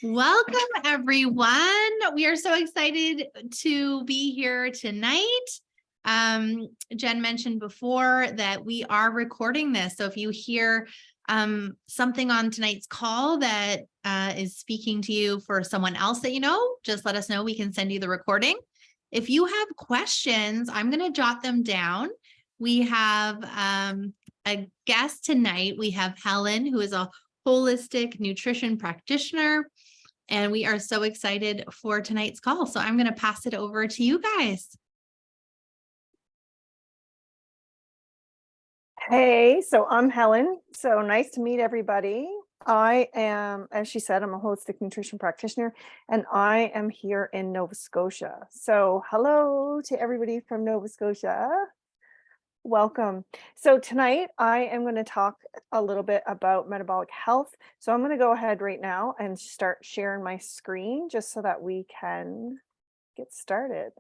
Welcome, everyone. We are so excited to be here tonight. Jen mentioned before that we are recording this. So if you hear something on tonight's call that is speaking to you for someone else that you know, just let us know. We can send you the recording. If you have questions, I'm going to jot them down. We have a guest tonight. We have Helen, who is a holistic nutrition practitioner. And we are so excited for tonight's call. So I'm going to pass it over to you guys. Hey, so I'm Helen. So nice to meet everybody. I am, as she said, I'm a holistic nutrition practitioner, and I am here in Nova Scotia. So hello to everybody from Nova Scotia. Welcome. So tonight I am going to talk a little bit about metabolic health. So I'm going to go ahead right now and start sharing my screen just so that we can get started.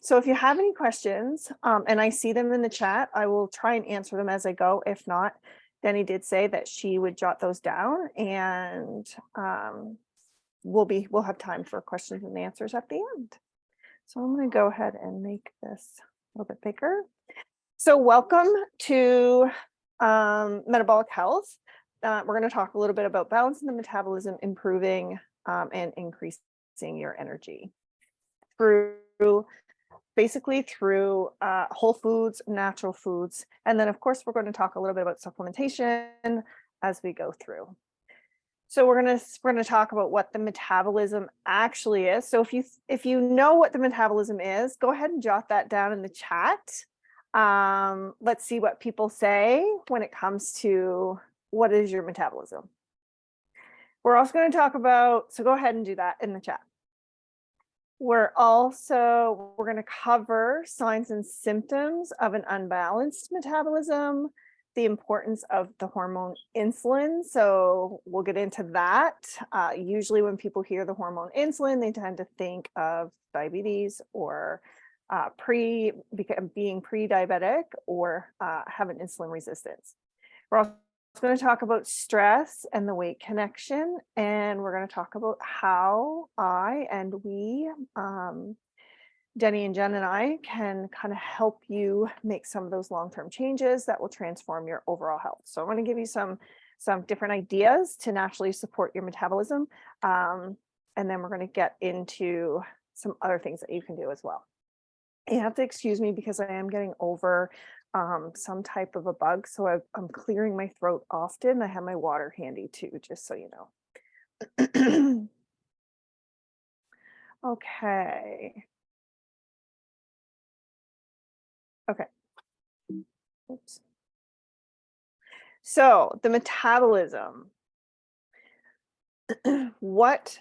So if you have any questions, and I see them in the chat, I will try and answer them as I go. If not, Denny did say that she would jot those down, and we'll have time for questions and answers at the end. So I'm going to go ahead and make this a little bit bigger. So welcome to metabolic health. We're going to talk a little bit about balancing the metabolism, improving and increasing your energy basically through whole foods, natural foods. And then of course, we're going to talk a little bit about supplementation as we go through. So we're going to talk about what the metabolism actually is. So if you know what the metabolism is, go ahead and jot that down in the chat. Let's see what people say when it comes to what is your metabolism. We're also going to talk about, so go ahead and do that in the chat. We're going to cover signs and symptoms of an unbalanced metabolism, the importance of the hormone insulin. So we'll get into that. Usually when people hear the hormone insulin, they tend to think of diabetes or being pre-diabetic or having insulin resistance. We're also going to talk about stress and the weight connection, and we're going to talk about how we, Denny and Jen and I, can kind of help you make some of those long-term changes that will transform your overall health. So I'm going to give you some different ideas to naturally support your metabolism, and then we're going to get into some other things that you can do as well. You have to excuse me because I am getting over some type of a bug, so I'm clearing my throat often. I have my water handy too, just so you know. Okay. Oops. So the metabolism, what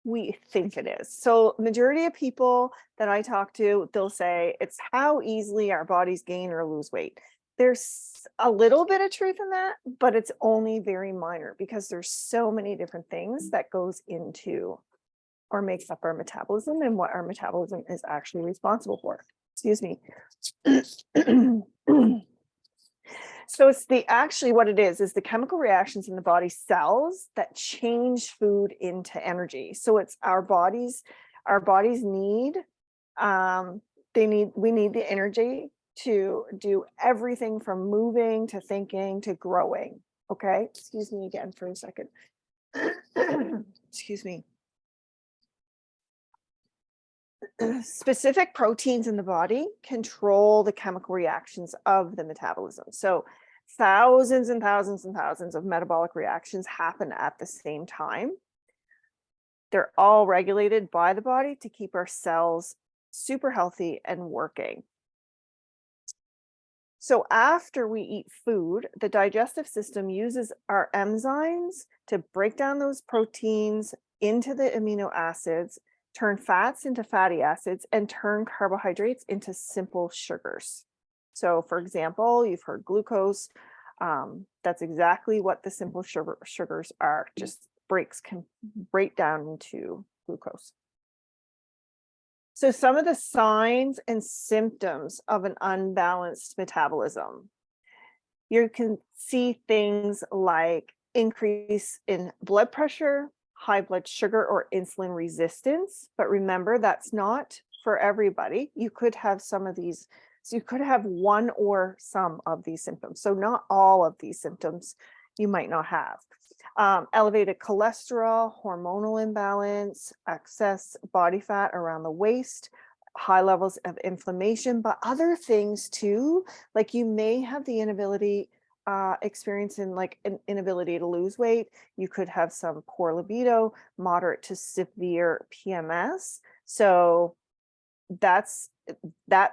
we think it is. So majority of people that I talk to, they'll say it's how easily our bodies gain or lose weight. There's a little bit of truth in that, but it's only very minor because there's so many different things that goes into or makes up our metabolism and what our metabolism is actually responsible for. Excuse me. So it's what it is the chemical reactions in the body cells that change food into energy. So it's our bodies need, we need the energy to do everything from moving to thinking to growing. Okay. Excuse me again for a second. Excuse me. Specific proteins in the body control the chemical reactions of the metabolism. So thousands and thousands and thousands of metabolic reactions happen at the same time. They're all regulated by the body to keep our cells super healthy and working. So after we eat food, the digestive system uses our enzymes to break down those proteins into the amino acids, turn fats into fatty acids, and turn carbohydrates into simple sugars. So for example, you've heard glucose. That's exactly what the simple sugars are, just can break down into glucose. So some of the signs and symptoms of an unbalanced metabolism. You can see things like increase in blood pressure, high blood sugar, or insulin resistance. But remember, that's not for everybody. You could have some of these, so you could have one or some of these symptoms. So not all of these symptoms you might not have. Elevated cholesterol, hormonal imbalance, excess body fat around the waist, high levels of inflammation, but other things too, like you may have the inability experiencing like an inability to lose weight. You could have some poor libido, moderate to severe PMS. So that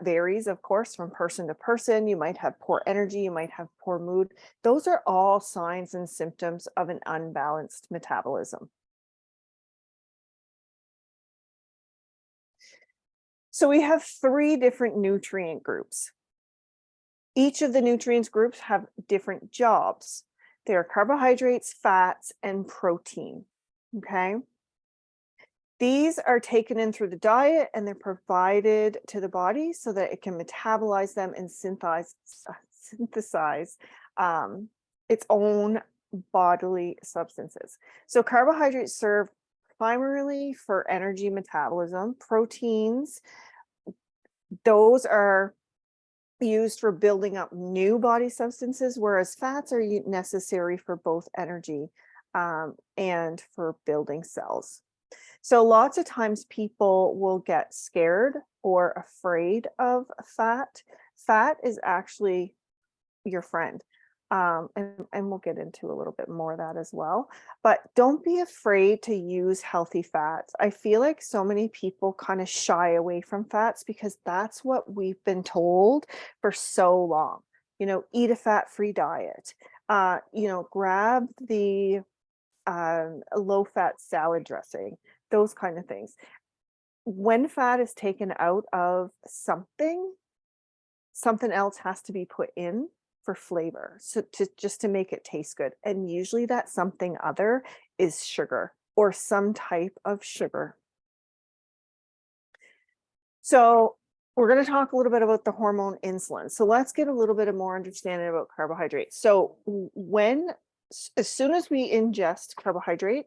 varies, of course, from person to person. You might have poor energy, you might have poor mood. Those are all signs and symptoms of an unbalanced metabolism. So we have 3 different nutrient groups. Each of the nutrients groups have different jobs. They are carbohydrates, fats, and protein. Okay. These are taken in through the diet and they're provided to the body so that it can metabolize them and synthesize its own bodily substances. So carbohydrates serve primarily for energy metabolism. Proteins, those are used for building up new body substances, whereas fats are necessary for both energy and for building cells. So lots of times people will get scared or afraid of fat. Fat is actually your friend. And we'll get into a little bit more of that as well. But don't be afraid to use healthy fats. I feel like so many people kind of shy away from fats because that's what we've been told for so long. You know, eat a fat-free diet. You know, grab the low-fat salad dressing, those kind of things. When fat is taken out of something, something else has to be put in for flavor, so just to make it taste good. And usually that something other is sugar or some type of sugar. So we're going to talk a little bit about the hormone insulin. So let's get a little bit of more understanding about carbohydrates. So as soon as we ingest carbohydrate,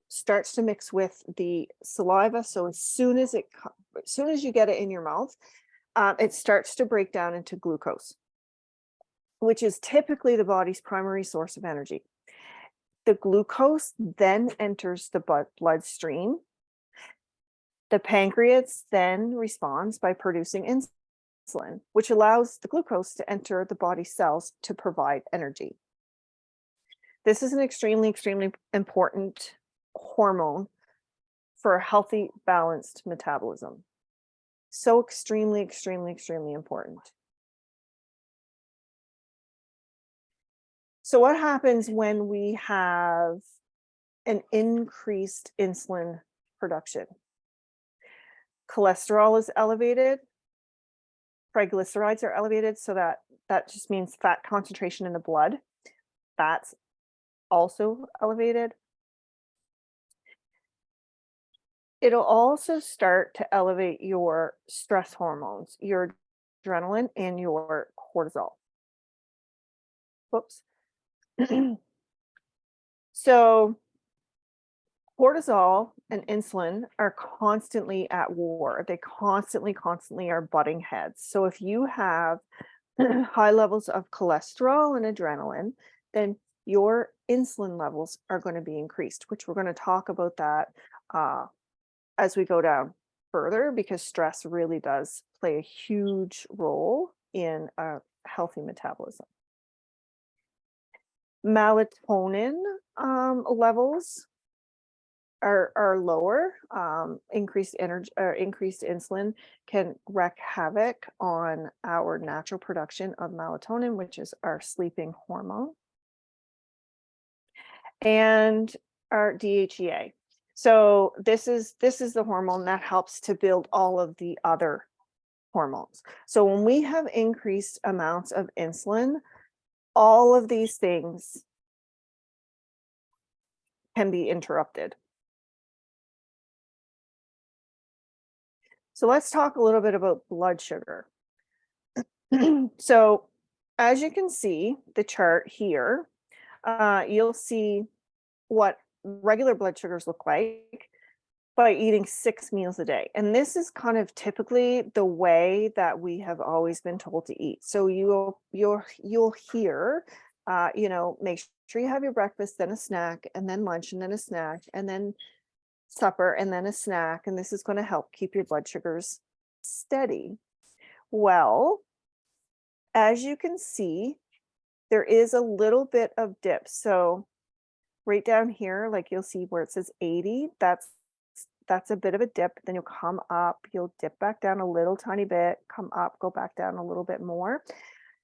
starts to mix with the saliva. So as soon as you get it in your mouth, it starts to break down into glucose, which is typically the body's primary source of energy. The glucose then enters the bloodstream. The pancreas then responds by producing insulin, which allows the glucose to enter the body cells to provide energy. This is an extremely, extremely important hormone for a healthy, balanced metabolism. So extremely, extremely, extremely important. So what happens when we have an increased insulin production? Cholesterol is elevated, triglycerides are elevated, so that just means fat concentration in the blood. That's also elevated. It'll also start to elevate your stress hormones, your adrenaline and your cortisol. Whoops. So cortisol and insulin are constantly at war. They constantly are butting heads. So if you have high levels of cholesterol and adrenaline, then your insulin levels are going to be increased, which we're going to talk about that as we go down further, because stress really does play a huge role in a healthy metabolism. Melatonin levels are lower. Increased energy or increased insulin can wreak havoc on our natural production of melatonin, which is our sleeping hormone, and our DHEA. So this is the hormone that helps to build all of the other hormones. So when we have increased amounts of insulin, all of these things can be interrupted. So let's talk a little bit about blood sugar. So as you can see, the chart here, you'll see what regular blood sugars look like by eating 6 meals a day. And this is kind of typically the way that we have always been told to eat. So you'll hear, make sure you have your breakfast, then a snack, and then lunch, and then a snack, and then supper, and then a snack. And this is going to help keep your blood sugars steady. Well, as you can see, there is a little bit of dip. So right down here, like you'll see where it says 80, that's a bit of a dip. Then you'll come up, you'll dip back down a little tiny bit, come up, go back down a little bit more,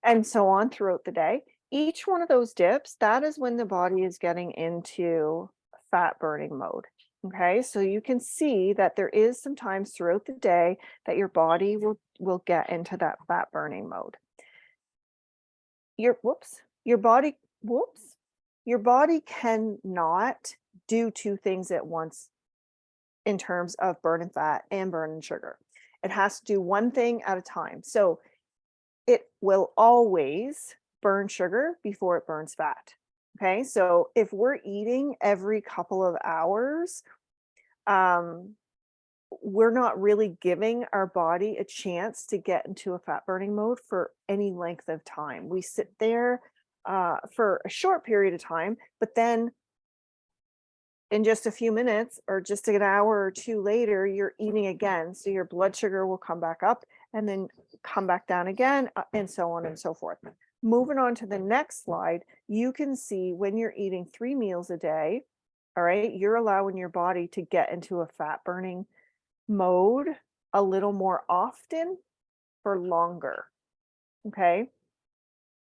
and so on throughout the day. Each one of those dips, that is when the body is getting into fat burning mode. Okay, so you can see that there is some times throughout the day that your body will get into that fat burning mode. Your body cannot do two things at once in terms of burning fat and burning sugar. It has to do one thing at a time. So it will always burn sugar before it burns fat. Okay, so if we're eating every couple of hours, we're not really giving our body a chance to get into a fat burning mode for any length of time. We sit there for a short period of time, but then in just a few minutes or just an hour or two later, you're eating again. So your blood sugar will come back up and then come back down again, and so on and so forth. Moving on to the next slide, you can see when you're eating 3 meals a day, all right, you're allowing your body to get into a fat burning mode a little more often for longer. Okay.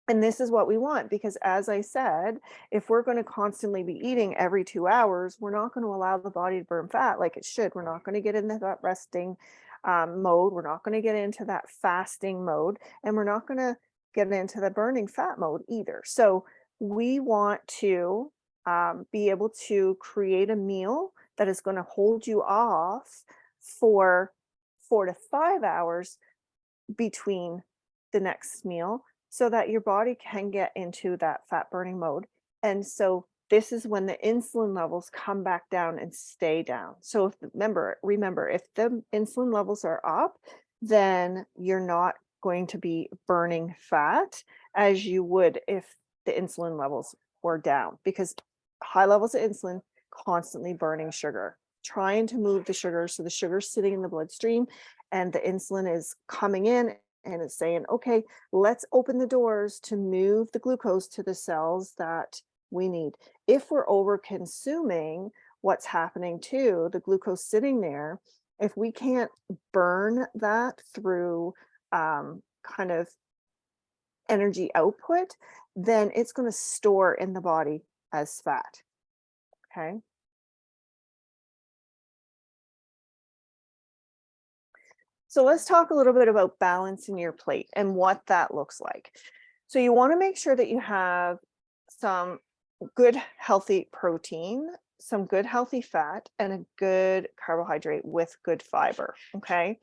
And this is what we want, because as I said, if we're going to constantly be eating every 2 hours, we're not going to allow the body to burn fat like it should. We're not going to get into that resting mode. We're not going to get into that fasting mode, and we're not going to get into the burning fat mode either. So we want to be able to create a meal that is going to hold you off for 4 to 5 hours between the next meal, so that your body can get into that fat burning mode. And so this is when the insulin levels come back down and stay down. So remember, if the insulin levels are up, then you're not going to be burning fat as you would if the insulin levels were down, because high levels of insulin constantly burning sugar, trying to move the sugar. So the sugar's sitting in the bloodstream and the insulin is coming in and it's saying, okay, let's open the doors to move the glucose to the cells that we need. If we're over consuming, what's happening too, the glucose sitting there, if we can't burn that through kind of energy output, then it's going to store in the body as fat. Okay. So let's talk a little bit about balancing your plate and what that looks like. So you want to make sure that you have some good healthy protein, some good healthy fat, and a good carbohydrate with good fiber. Okay.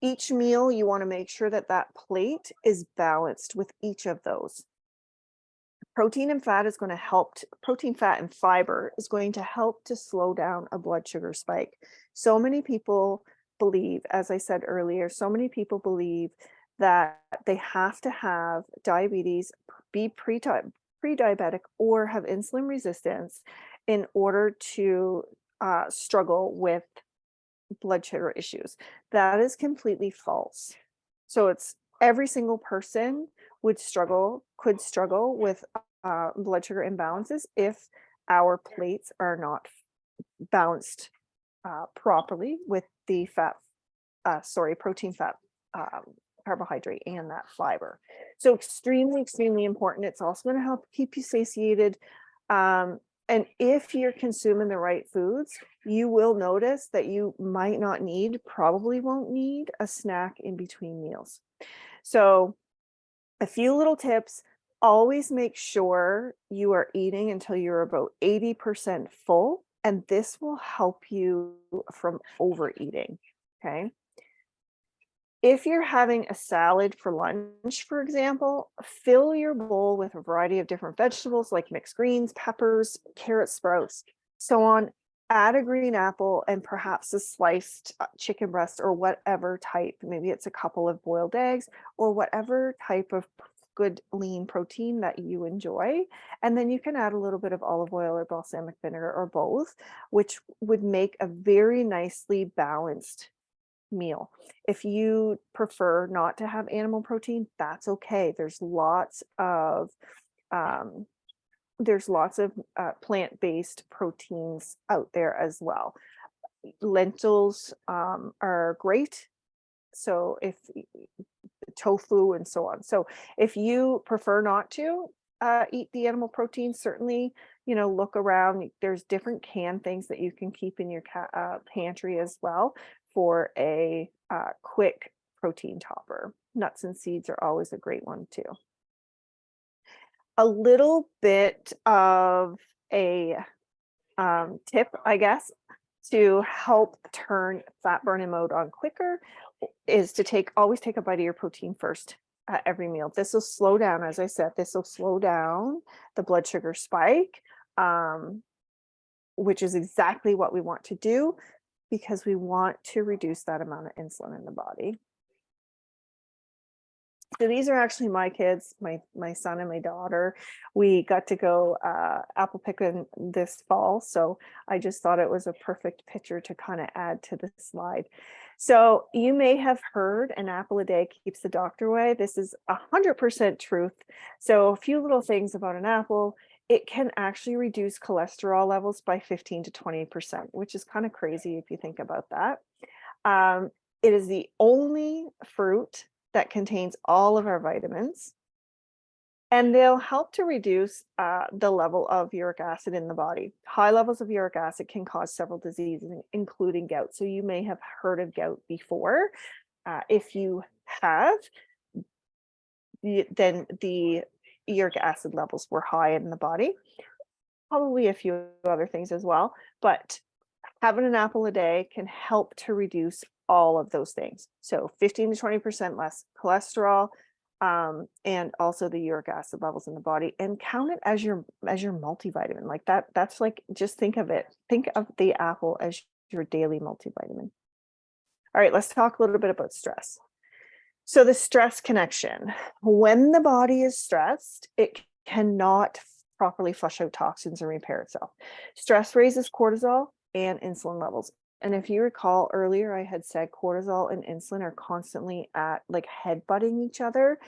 Each meal, you want to make sure that that plate is balanced with each of those. Protein, fat, and fiber is going to help to slow down a blood sugar spike. So many people believe, as I said earlier, so many people believe that they have to have diabetes, be pre-diabetic, or have insulin resistance in order to struggle with blood sugar issues. That is completely false. So it's every single person could struggle with blood sugar imbalances if our plates are not balanced properly with the protein, fat, carbohydrate, and that fiber. So extremely, extremely important. It's also going to help keep you satiated. And if you're consuming the right foods, you will notice that you probably won't need a snack in between meals. So a few little tips: always make sure you are eating until you're about 80% full, and this will help you from overeating. Okay. If you're having a salad for lunch, for example, fill your bowl with a variety of different vegetables like mixed greens, peppers, carrot sprouts, so on. Add a green apple and perhaps a sliced chicken breast or whatever type. Maybe it's a couple of boiled eggs or whatever type of good lean protein that you enjoy. And then you can add a little bit of olive oil or balsamic vinegar or both, which would make a very nicely balanced meal. If you prefer not to have animal protein, that's okay. Um, there's lots of plant-based proteins out there as well. Lentils are great. So if tofu and so on. So if you prefer not to eat the animal protein, certainly, look around. There's different canned things that you can keep in your pantry as well for a quick protein topper. Nuts and seeds are always a great one too. A little bit of a tip, I guess, to help turn fat burning mode on quicker is to always take a bite of your protein first at every meal. This will slow down, as I said, this will slow down the blood sugar spike, which is exactly what we want to do because we want to reduce that amount of insulin in the body. So these are actually my kids, my son and my daughter. We got to go apple picking this fall, so I just thought it was a perfect picture to kind of add to the slide. So you may have heard an apple a day keeps the doctor away. This is 100% truth. So a few little things about an apple. It can actually reduce cholesterol levels by 15 to 20%, which is kind of crazy if you think about that. It is the only fruit that contains all of our vitamins, and they'll help to reduce the level of uric acid in the body. High levels of uric acid can cause several diseases, including gout. So you may have heard of gout before. If you have, then the uric acid levels were high in the body. Probably a few other things as well, but having an apple a day can help to reduce all of those things. So 15 to 20% less cholesterol, and also the uric acid levels in the body, and count it as your multivitamin. Like that's like, just think of the apple as your daily multivitamin. All right, let's talk a little bit about stress. So the stress connection. When the body is stressed, it cannot properly flush out toxins and repair itself. Stress raises cortisol and insulin levels. And if you recall earlier, I had said cortisol and insulin are constantly at like headbutting each other.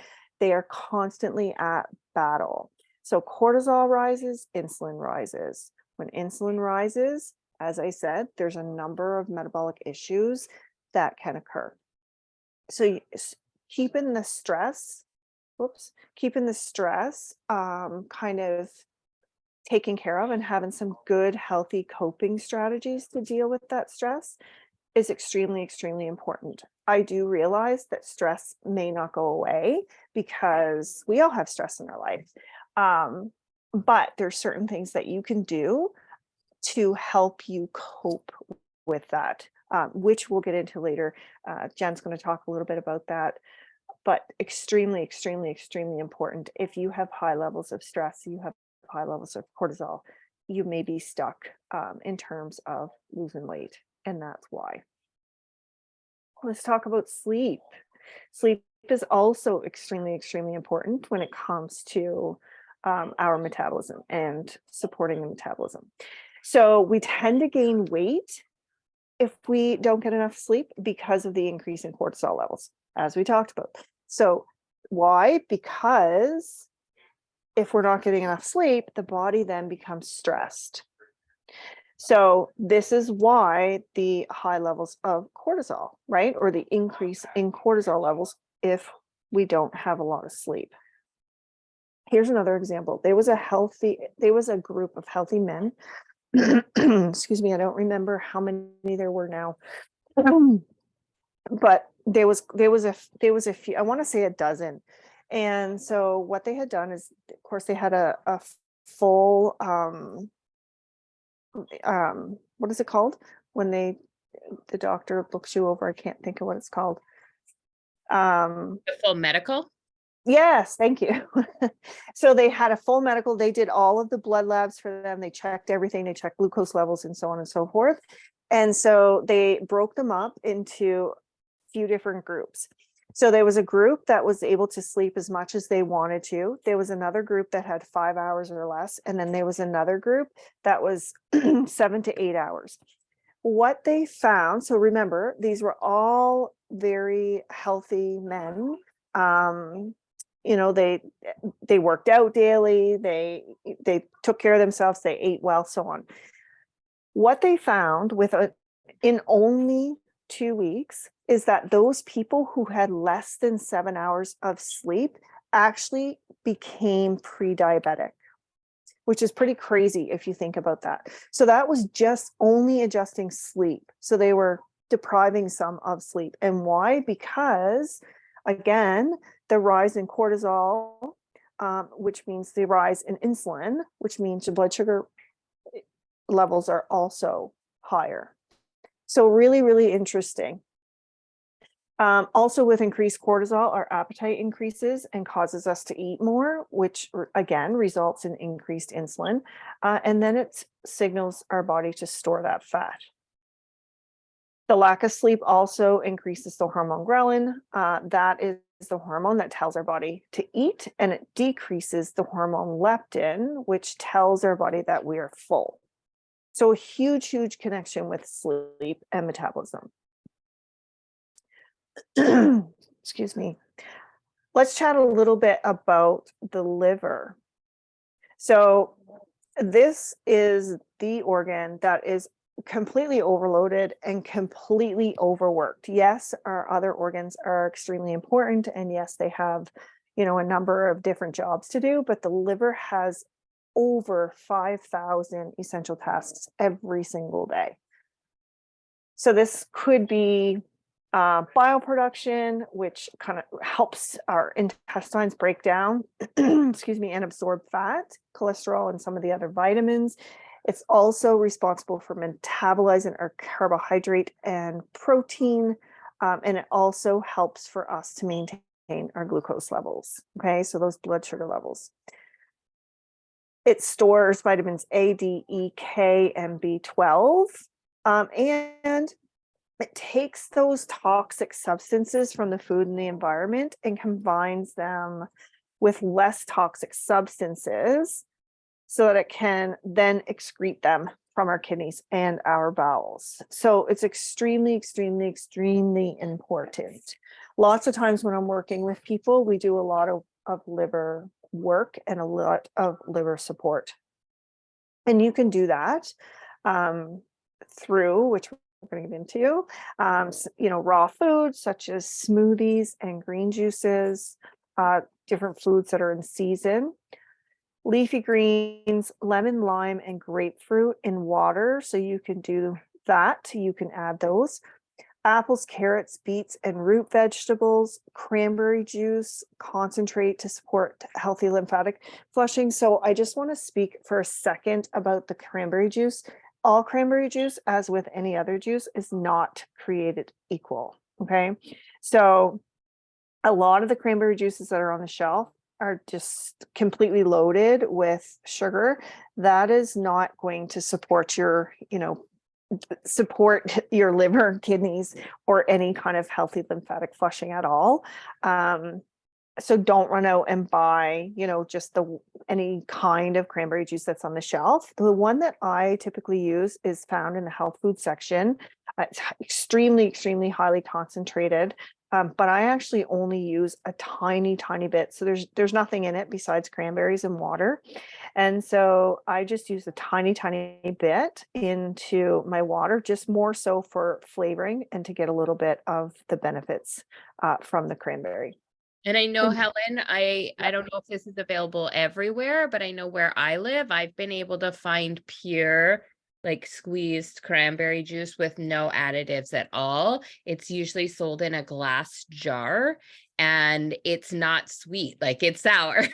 They are constantly at battle. So cortisol rises, insulin rises. When insulin rises, as I said, there's a number of metabolic issues that can occur. So keeping the stress, kind of taken care of and having some good, healthy coping strategies to deal with that stress is extremely, extremely important. I do realize that stress may not go away because we all have stress in our life. But there's certain things that you can do to help you cope with that, which we'll get into later. Jen's going to talk a little bit about that, but extremely, extremely, extremely important. If you have high levels of stress, you have high levels of cortisol, you may be stuck in terms of losing weight, and that's why. Let's talk about sleep. Sleep is also extremely, extremely important when it comes to our metabolism and supporting the metabolism. So we tend to gain weight if we don't get enough sleep because of the increase in cortisol levels, as we talked about. So why? Because if we're not getting enough sleep, the body then becomes stressed. So this is why the high levels of cortisol, right? Or the increase in cortisol levels if we don't have a lot of sleep. Here's another example. There was a group of healthy men. Excuse me, I don't remember how many there were now. But there was a few, I want to say a dozen. And so what they had done is, of course, they had a full what is it called when the doctor looks you over? I can't think of what it's called. The full medical? Yes, thank you. So they had a full medical, they did all of the blood labs for them, they checked everything, they checked glucose levels and so on and so forth. And so they broke them up into a few different groups. So there was a group that was able to sleep as much as they wanted to. There was another group that had 5 hours or less. And then there was another group that was 7 to 8 hours. What they found, so remember, these were all very healthy men. You know, they worked out daily, they took care of themselves, they ate well, so on. What they found in only 2 weeks is that those people who had less than 7 hours of sleep actually became pre-diabetic, which is pretty crazy if you think about that. So that was just only adjusting sleep. So they were depriving some of sleep. And why? Because, again, the rise in cortisol, which means the rise in insulin, which means your blood sugar levels are also higher. So really, really interesting. Also with increased cortisol, our appetite increases and causes us to eat more, which again results in increased insulin. And then it signals our body to store that fat. The lack of sleep also increases the hormone ghrelin. That is the hormone that tells our body to eat, and it decreases the hormone leptin, which tells our body that we are full. So a huge, huge connection with sleep and metabolism. Excuse me. Let's chat a little bit about the liver. So this is the organ that is completely overloaded and completely overworked. Yes, our other organs are extremely important, and yes, they have, you know, a number of different jobs to do, but the liver has over 5,000 essential tasks every single day. So this could be bioproduction, which kind of helps our intestines break down, excuse me, and absorb fat, cholesterol, and some of the other vitamins. It's also responsible for metabolizing our carbohydrate and protein, and it also helps for us to maintain our glucose levels. Okay, so those blood sugar levels. It stores vitamins A, D, E, K, and B12, and it takes those toxic substances from the food and the environment and combines them with less toxic substances so that it can then excrete them from our kidneys and our bowels. So it's extremely, extremely, extremely important. Lots of times when I'm working with people, we do a lot of liver work and a lot of liver support. And you can do that through, which we're going to get into, you know, raw foods such as smoothies and green juices, different foods that are in season, leafy greens, lemon, lime, and grapefruit in water. So you can do that. You can add those. Apples, carrots, beets, and root vegetables, cranberry juice, concentrate to support healthy lymphatic flushing. So I just want to speak for a second about the cranberry juice. All cranberry juice, as with any other juice, is not created equal. Okay. So a lot of the cranberry juices that are on the shelf are just completely loaded with sugar. That is not going to support your, you know, support your liver, kidneys, or any kind of healthy lymphatic flushing at all. So don't run out and buy, you know, just any kind of cranberry juice that's on the shelf. The one that I typically use is found in the health food section. It's extremely, extremely highly concentrated. But I actually only use a tiny, tiny bit. So there's nothing in it besides cranberries and water. And so I just use a tiny, tiny bit into my water, just more so for flavoring and to get a little bit of the benefits from the cranberry. And I know, And Helen, I don't know if this is available everywhere, but I know where I live, I've been able to find pure, like squeezed cranberry juice with no additives at all. It's usually sold in a glass jar and it's not sweet, like it's sour.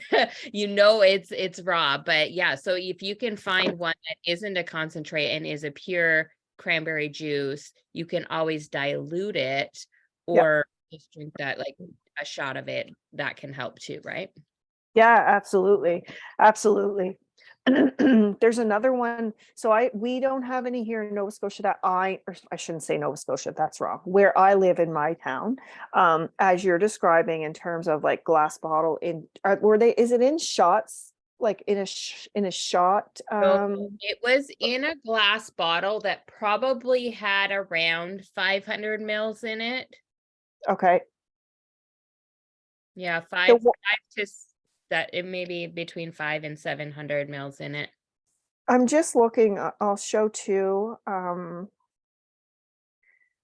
You know, it's raw, but yeah, so if you can find one that isn't a concentrate and is a pure cranberry juice, you can always dilute it yeah, or just drink that, like a shot of it, that can help too, right? Yeah, absolutely. Absolutely. There's another one. So we don't have any here in Nova Scotia that or I shouldn't say Nova Scotia, that's wrong. Where I live in my town, as you're describing in terms of like glass bottle is it in shots? Like in a shot? So it was in a glass bottle that probably had around 500 mils in it. Okay. Yeah, The five wa- to that it may be between 5 and 700 mils in it. I'm just looking, I'll show two,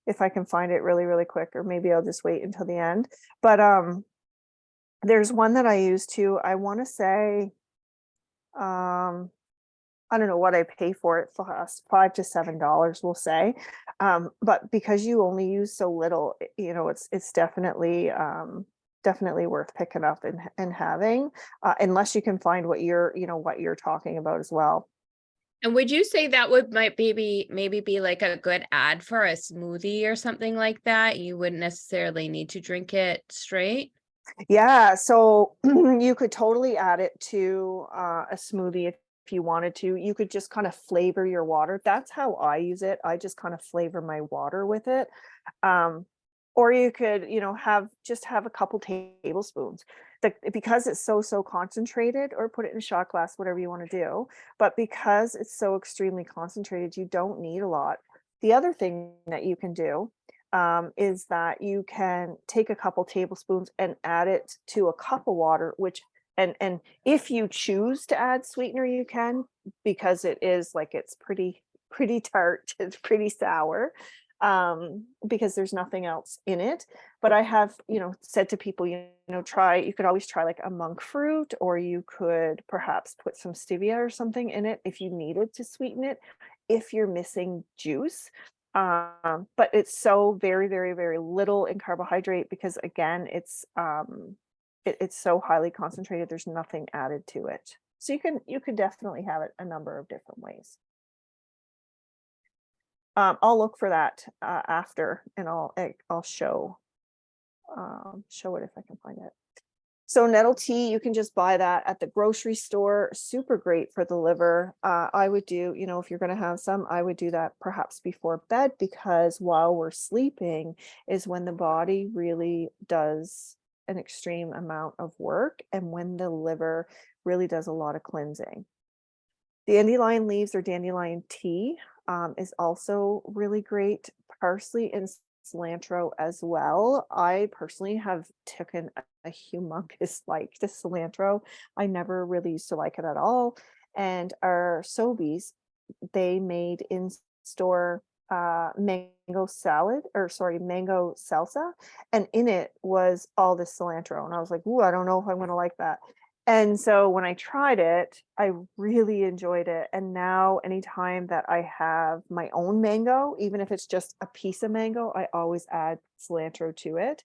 if I can find it really, really quick, or maybe I'll just wait until the end. But there's one that I use too. I want to say, um, I don't know what I pay for it, for us, $5 to $7, we'll say. But because you only use so little, it's definitely worth picking up and having, unless you can find what you're talking about as well. And would you say that would might maybe be like a good ad for a smoothie or something like that? You wouldn't necessarily need to drink it straight. Yeah, so you could totally add it to a smoothie if you wanted to. You could just kind of flavor your water. That's how I use it. I just kind of flavor my water with it. Um, or you could, have a couple tablespoons. Because it's so concentrated, or put it in a shot glass, whatever you want to do. But because it's so extremely concentrated, you don't need a lot. The other thing that you can do, is that you can take a couple tablespoons and add it to a cup of water, and if you choose to add sweetener, you can, because it's pretty tart, it's pretty sour, because there's nothing else in it. But I have, said to people, you could always try like a monk fruit, or you could perhaps put some stevia or something in it if you needed to sweeten it, if you're missing juice. But it's so very, very, very little in carbohydrate, because again, it's so highly concentrated. There's nothing added to it. So you could definitely have it a number of different ways. I'll look for that after, and I'll show it if I can find it. So nettle tea, you can just buy that at the grocery store. Super great for the liver. I would do, if you're going to have some, I would do that perhaps before bed, because while we're sleeping is when the body really does an extreme amount of work, and when the liver really does a lot of cleansing. Dandelion leaves, or dandelion tea, is also really great. Parsley and cilantro as well. I personally have taken a humongous like to cilantro. I never really used to like it at all. And our Sobeys, they made in store mango salad, or sorry, mango salsa, and in it was all this cilantro, and I was like, ooh, I don't know if I'm going to like that. And so when I tried it, I really enjoyed it. And now anytime that I have my own mango, even if it's just a piece of mango, I always add cilantro to it.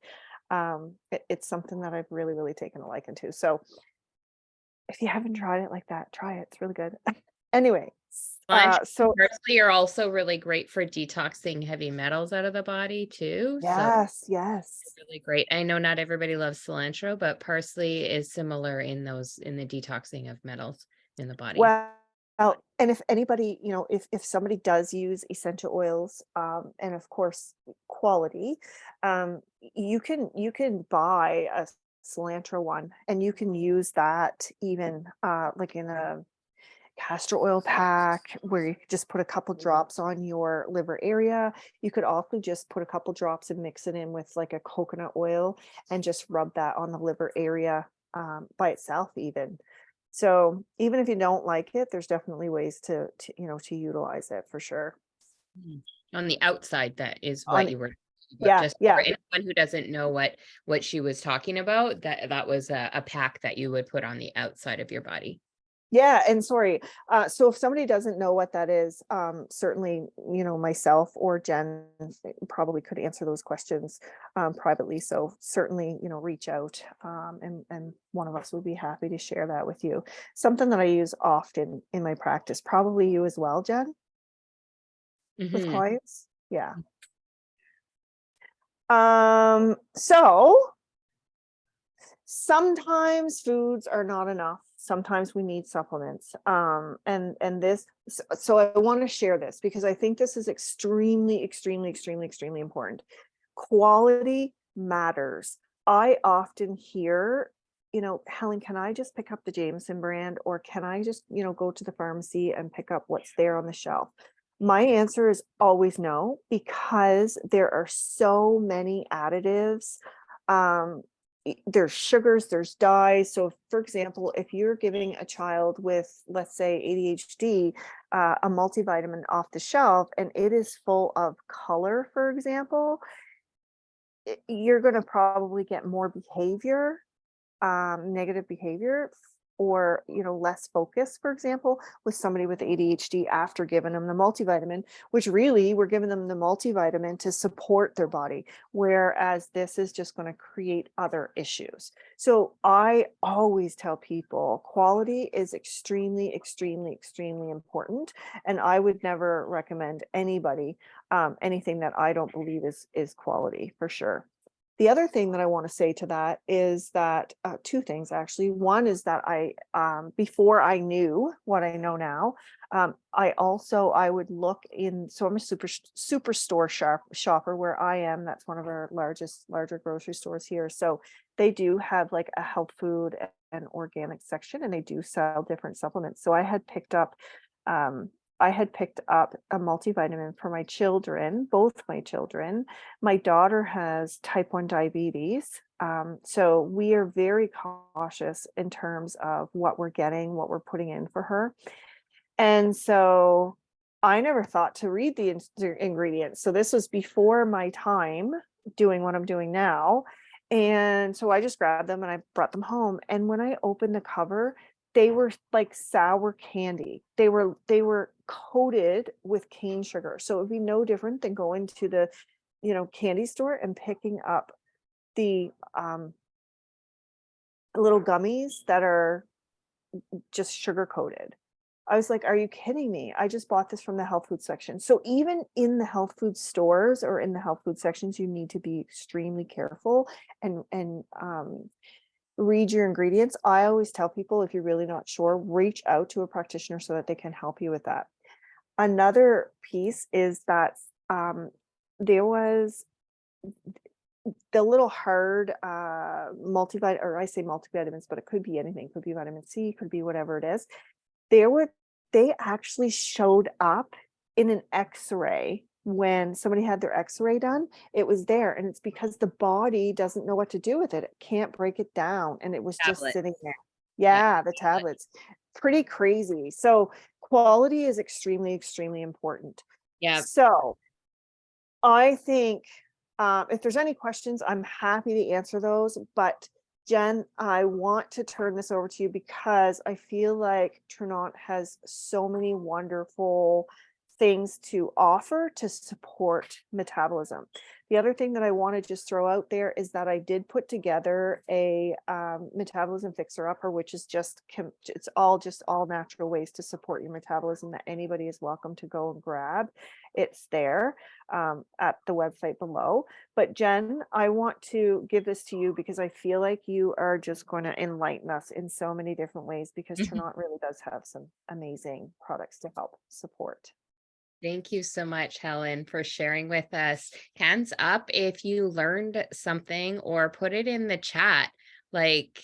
It's something that I've really, really taken a liking to. So if you haven't tried it like that, try it. It's really good. Anyway, Lunch so parsley are also really great for detoxing heavy metals out of the body too. So yes, yes. really great. I know not everybody loves cilantro, but parsley is similar in the detoxing of metals in the body. Well, and if anybody, if somebody does use essential oils, and of course quality, you can buy a cilantro one, and you can use that even like in a castor oil pack, where you could just put a couple drops on your liver area. You could also just put a couple drops and mix it in with like a coconut oil, and just rub that on the liver area, by itself even. So even if you don't like it, there's definitely ways to utilize it for sure. Mm. On the outside, that is what On you were talking about. Yeah, Just for yeah. anyone who doesn't know what she was talking about, that was a pack that you would put on the outside of your body. Yeah, and sorry. So if somebody doesn't know what that is, certainly, myself or Jen probably could answer those questions privately. So certainly, reach out, and one of us would be happy to share that with you. Something that I use often in my practice, probably you as well, Jen, with Mhm. clients. Yeah. So sometimes foods are not enough. Sometimes we need supplements. And this, so I want to share this because I think this is extremely, extremely, extremely, extremely important. Quality matters. I often hear, Helen, can I just pick up the Jameson brand, or can I just, go to the pharmacy and pick up what's there on the shelf? My answer is always no, because there are so many additives. There's sugars, there's dyes. So for example, if you're giving a child with, let's say, ADHD, a multivitamin off the shelf, and it is full of color, for example, you're going to probably get more behavior, negative behavior, or less focus, for example, with somebody with ADHD after giving them the multivitamin, which really we're giving them the multivitamin to support their body, whereas this is just going to create other issues. So I always tell people quality is extremely, extremely, extremely important, and I would never recommend anybody anything that I don't believe is quality, for sure. The other thing that I want to say to that is that two things, actually. One is that before I knew what I know now, I would look in. So I'm a superstore shopper where I am. That's one of our larger grocery stores here. So they do have like a health food and organic section, and they do sell different supplements. So I had picked up a multivitamin for my children, both my children. My daughter has type 1 diabetes. So we are very cautious in terms of what we're getting, what we're putting in for her. And so I never thought to read the ingredients. So this was before my time doing what I'm doing now. And so I just grabbed them and I brought them home. And when I opened the cover, they were like sour candy. They were coated with cane sugar. So it would be no different than going to the, candy store and picking up the little gummies that are just sugar coated. I was like, are you kidding me? I just bought this from the health food section. So even in the health food stores or in the health food sections, you need to be extremely careful and read your ingredients. I always tell people, if you're really not sure, reach out to a practitioner so that they can help you with that. Another piece is that there was the little hard multivitamin, or I say multivitamins, but it could be anything. It could be vitamin C, could be whatever it is. They actually showed up in an X-ray. When somebody had their X-ray done, it was there, and it's because the body doesn't know what to do with it. It can't break it down, and it was just sitting there. Yeah, the tablets. Pretty crazy. So quality is extremely, extremely important. Yeah. So I think if there's any questions, I'm happy to answer those. But Jen, I want to turn this over to you because I feel like Trinont has so many wonderful things to offer to support metabolism. The other thing that I want to just throw out there is that I did put together a metabolism fixer-upper, which is it's all natural ways to support your metabolism that anybody is welcome to go and grab. It's there at the website below. But Jen, I want to give this to you because I feel like you are just going to enlighten us in so many different ways, because Trinont really does have some amazing products to help support. Thank you so much, Helen, for sharing with us. Hands up if you learned something, or put it in the chat. Like,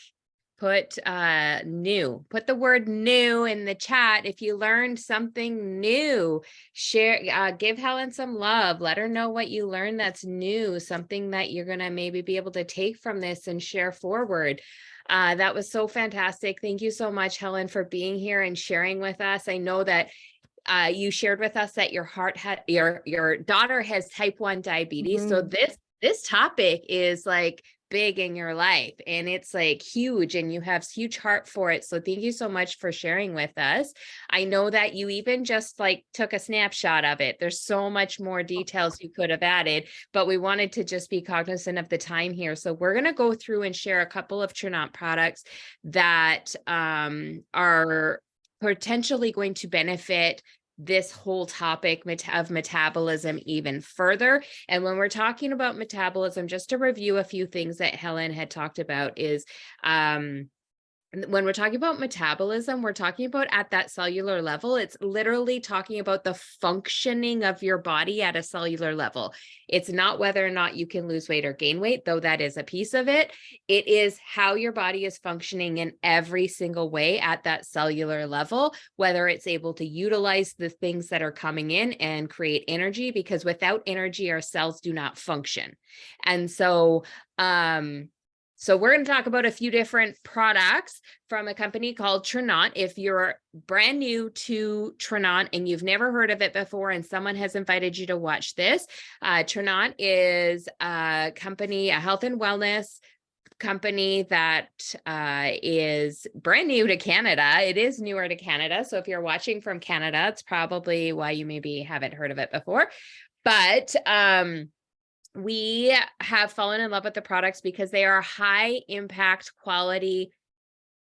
put the word new in the chat if you learned something new. Share, give Helen some love. Let her know what you learned that's new, something that you're gonna maybe be able to take from this and share forward. That was so fantastic. Thank you so much, Helen, for being here and sharing with us. I know that you shared with us that your daughter has type 1 diabetes. So this topic is like big in your life, and it's like huge, and you have huge heart for it. So thank you so much for sharing with us. I know that you even just like took a snapshot of it. There's so much more details you could have added, but we wanted to just be cognizant of the time here. So we're going to go through and share a couple of Trinont products that are potentially going to benefit this whole topic of metabolism even further. And when we're talking about metabolism, just to review a few things that Helen had talked about is, when we're talking about metabolism, we're talking about at that cellular level. It's literally talking about the functioning of your body at a cellular level. It's not whether or not you can lose weight or gain weight, though that is a piece of it. It is how your body is functioning in every single way at that cellular level, whether it's able to utilize the things that are coming in and create energy, because without energy, our cells do not function. And so, so we're going to talk about a few different products from a company called Trinont. If you're brand new to Trinont and you've never heard of it before and someone has invited you to watch this, Trinont is a company, a health and wellness company that is brand new to Canada. It is newer to Canada. So if you're watching from Canada, it's probably why you maybe haven't heard of it before. But we have fallen in love with the products because they are high impact quality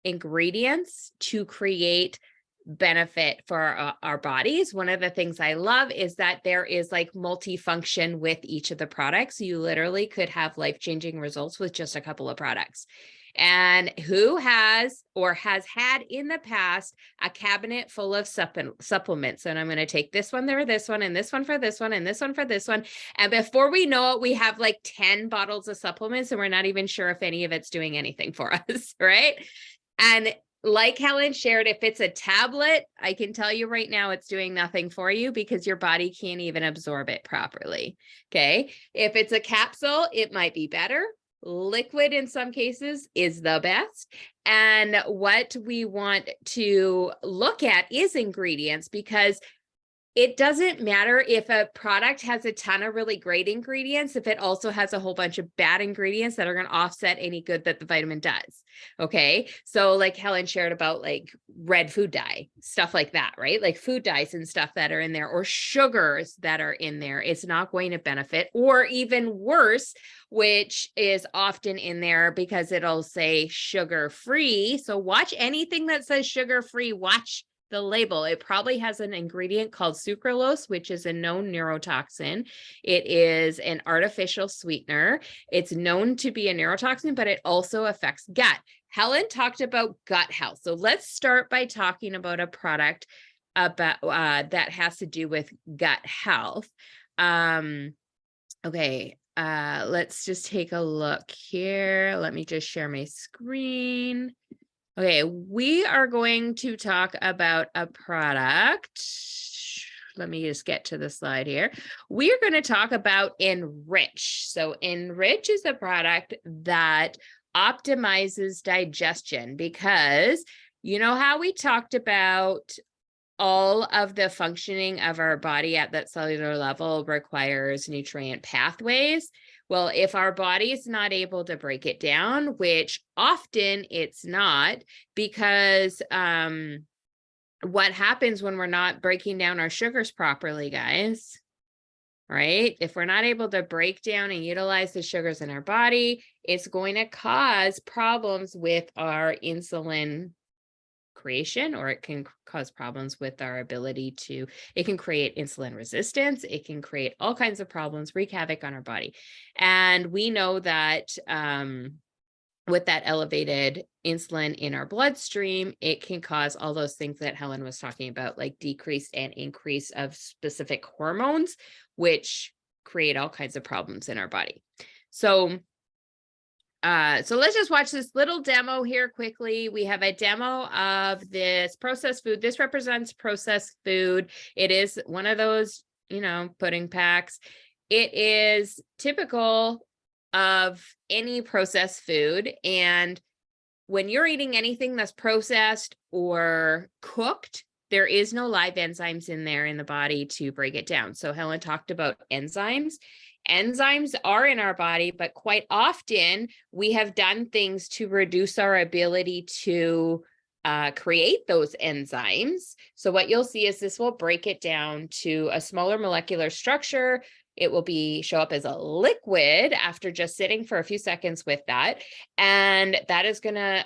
ingredients to create benefit for our bodies. One of the things I love is that there is like multifunction with each of the products. You literally could have life-changing results with just a couple of products. And who has or has had in the past a cabinet full of supplements? And I'm going to take this one, this one, and this one for this one, and this one for this one. And before we know it, we have like 10 bottles of supplements and we're not even sure if any of it's doing anything for us, right? And like Helen shared, if it's a tablet, I can tell you right now, it's doing nothing for you because your body can't even absorb it properly. Okay. If it's a capsule, it might be better. Liquid in some cases is the best. And what we want to look at is ingredients, because it doesn't matter if a product has a ton of really great ingredients, if it also has a whole bunch of bad ingredients that are going to offset any good that the vitamin does. Okay. So like Helen shared about like red food dye, stuff like that, right? Like food dyes and stuff that are in there, or sugars that are in there. It's not going to benefit, or even worse, which is often in there because it'll say sugar free. So watch anything that says sugar free, watch the label. It probably has an ingredient called sucralose, which is a known neurotoxin. It is an artificial sweetener. It's known to be a neurotoxin, but it also affects gut. Helen talked about gut health. So let's start by talking about a product about that has to do with gut health. Okay, let's just take a look here. Let me just share my screen. Okay, we are going to talk about a product. Let me just get to the slide here. We are going to talk about Enrich. So Enrich is a product that optimizes digestion, because you know how we talked about all of the functioning of our body at that cellular level requires nutrient pathways. Well, if our body is not able to break it down, which often it's not, because what happens when we're not breaking down our sugars properly, guys, right? If we're not able to break down and utilize the sugars in our body, it's going to cause problems with our insulin creation, or it can cause problems with our ability to, it can create insulin resistance. It can create all kinds of problems, wreak havoc on our body. And we know that with that elevated insulin in our bloodstream, it can cause all those things that Helen was talking about, like decrease and increase of specific hormones, which create all kinds of problems in our body. So let's just watch this little demo here quickly. We have a demo of this processed food. This represents processed food. It is one of those, pudding packs. It is typical of any processed food. And when you're eating anything that's processed or cooked, there is no live enzymes in there in the body to break it down. So Helen talked about enzymes. Enzymes are in our body, but quite often we have done things to reduce our ability to create those enzymes. So what you'll see is this will break it down to a smaller molecular structure. It will show up as a liquid after just sitting for a few seconds with that. And that is going to